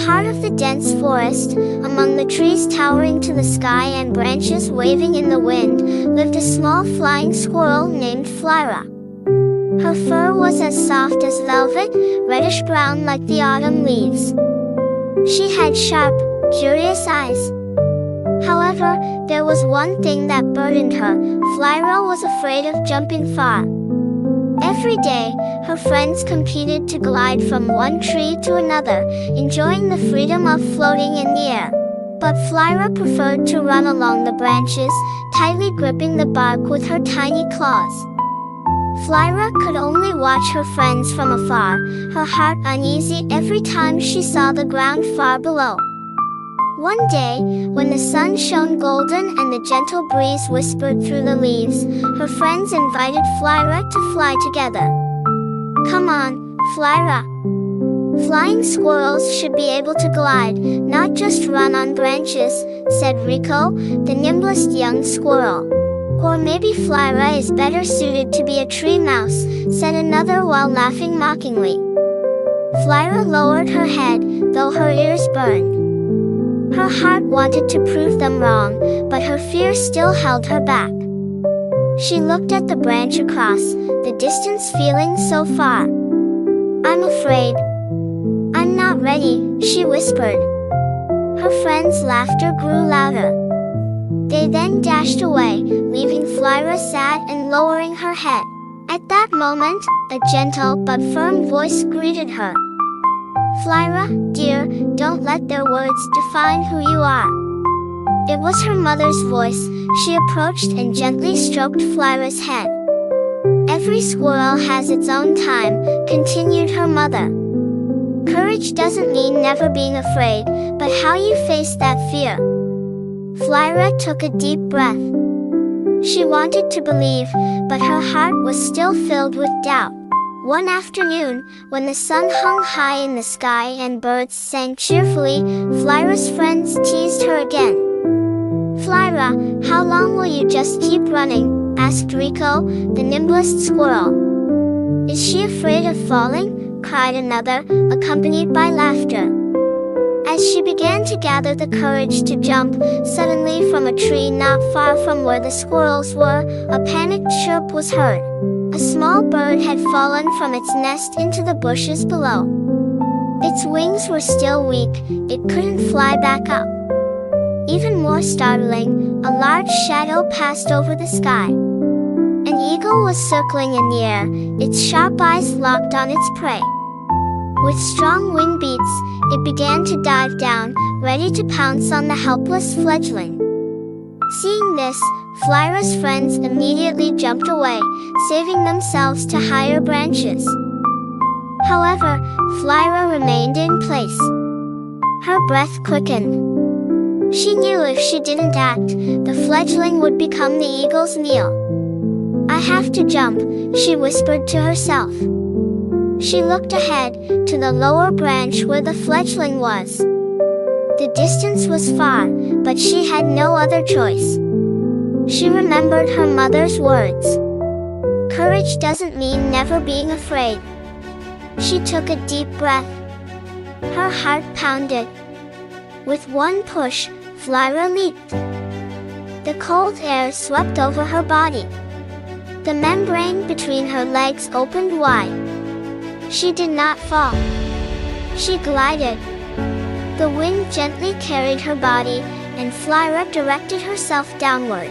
heart of the dense forest, among the trees towering to the sky and branches waving in the wind, lived a small flying squirrel named Flyra. Her fur was as soft as velvet, reddish-brown like the autumn leaves. She had sharp, curious eyes. However, there was one thing that burdened her. Flyra was afraid of jumping far. Every day, her friends competed to glide from one tree to another, enjoying the freedom of floating in the air. But Flyra preferred to run along the branches, tightly gripping the bark with her tiny claws. Flyra could only watch her friends from afar, her heart uneasy every time she saw the ground far below. One day, when the sun shone golden and the gentle breeze whispered through the leaves, her friends invited Flyra to fly together. "Come on, Flyra. Flying squirrels should be able to glide, not just run on branches," said Rico, the nimblest young squirrel. "Or maybe Flyra is better suited to be a tree mouse," said another while laughing mockingly. Flyra lowered her head, though her ears burned. Her heart wanted to prove them wrong, but her fear still held her back. She looked at the branch across the distance, feeling so far. "I'm afraid. I'm not ready," she whispered. Her friends' laughter grew louder. They then dashed away, leaving Flyra sad and lowering her head. At that moment, a gentle but firm voice greeted her. "Flyra, dear, don't let their words define who you are." It was her mother's voice. She approached and gently stroked Flyra's head. "Every squirrel has its own time," continued her mother. "Courage doesn't mean never being afraid, but how you face that fear." Flyra took a deep breath. She wanted to believe, but her heart was still filled with doubt. One afternoon, when the sun hung high in the sky and birds sang cheerfully, Flyra's friends teased her again. "Flyra, how long will you just keep running?" asked Rico, the nimblest squirrel. "Is she afraid of falling?" cried another, accompanied by laughter. As she began to gather the courage to jump, suddenly from a tree not far from where the squirrels were, a panicked chirp was heard. A small bird had fallen from its nest into the bushes below. Its wings were still weak, it couldn't fly back up. Even more startling, a large shadow passed over the sky. An eagle was circling in the air, its sharp eyes locked on its prey. With strong wing beats, it began to dive down, ready to pounce on the helpless fledgling. Seeing this, Flyra's friends immediately jumped away, saving themselves to higher branches. However, Flyra remained in place. Her breath quickened. She knew if she didn't act, the fledgling would become the eagle's meal. "I have to jump," she whispered to herself. She looked ahead, to the lower branch where the fledgling was. The distance was far, but she had no other choice. She remembered her mother's words. Courage doesn't mean never being afraid. She took a deep breath. Her heart pounded. With one push, Flyra leaped. The cold air swept over her body. The membrane between her legs opened wide. She did not fall. She glided. The wind gently carried her body, and Flyra directed herself downward.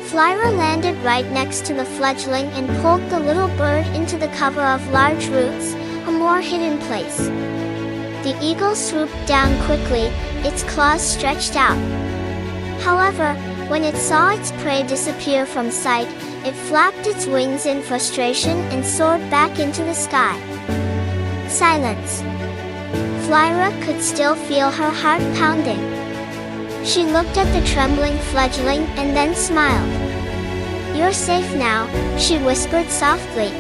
Flyra landed right next to the fledgling and pulled the little bird into the cover of large roots, a more hidden place. The eagle swooped down quickly, its claws stretched out. However, when it saw its prey disappear from sight, it flapped its wings in frustration and soared back into the sky. Silence. Flyra could still feel her heart pounding. She looked at the trembling fledgling and then smiled. "You're safe now," she whispered softly.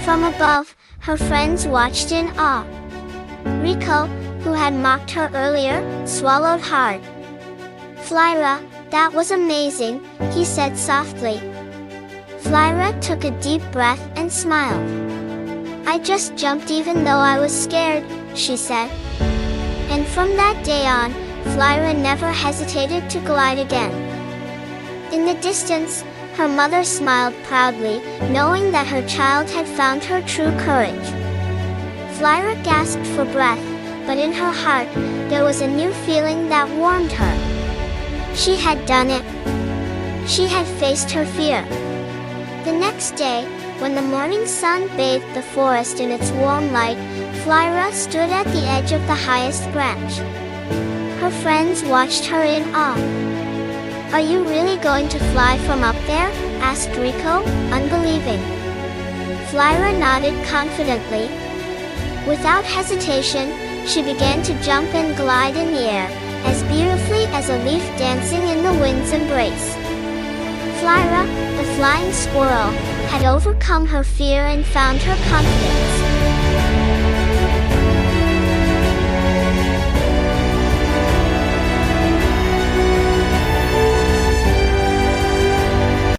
From above, her friends watched in awe. Rico, who had mocked her earlier, swallowed hard. "Flyra, that was amazing," he said softly. Flyra took a deep breath and smiled. "I just jumped even though I was scared," she said. And from that day on, Flyra never hesitated to glide again. In the distance, her mother smiled proudly, knowing that her child had found her true courage. Flyra gasped for breath, but in her heart, there was a new feeling that warmed her. She had done it. She had faced her fear. The next day, when the morning sun bathed the forest in its warm light, Flyra stood at the edge of the highest branch. Her friends watched her in awe. "Are you really going to fly from up there?" asked Rico, unbelieving. Flyra nodded confidently. Without hesitation, she began to jump and glide in the air, as beautifully as a leaf dancing in the wind's embrace. Flyra, the flying squirrel, had overcome her fear and found her confidence.